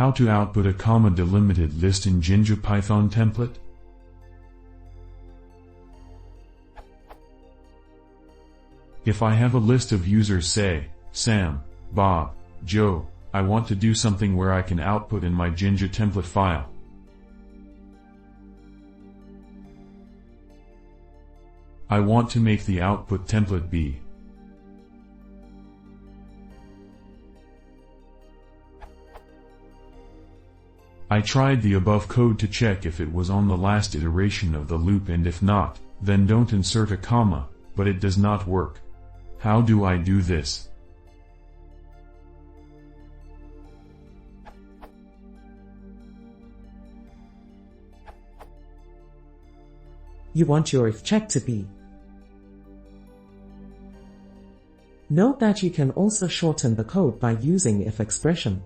How to output a comma delimited list in Jinja Python template? If I have a list of users, say, Sam, Bob, Joe, I want to do something where I can output in my Jinja template file. I want to make the output template be I tried the above code to check if it was on the last iteration of the loop, and if not, then don't insert a comma, but it does not work. How do I do this? You want your if check to be. Note that you can also shorten the code by using if expression.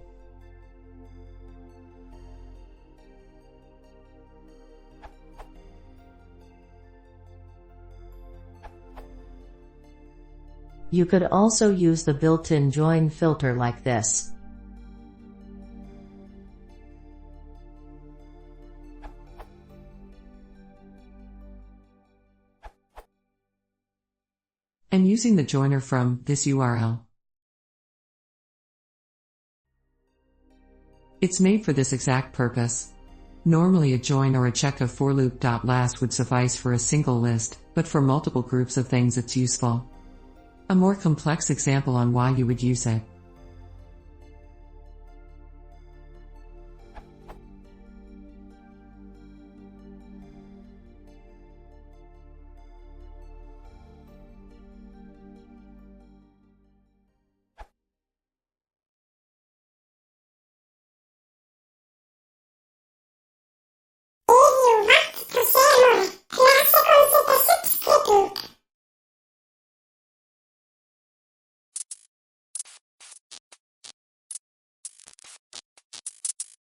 You could also use the built-in join filter like this. And using the joiner from this URL. It's made for this exact purpose. Normally a join or a check of for loop.last would suffice for a single list, but for multiple groups of things it's useful. A more complex example on why you would use it.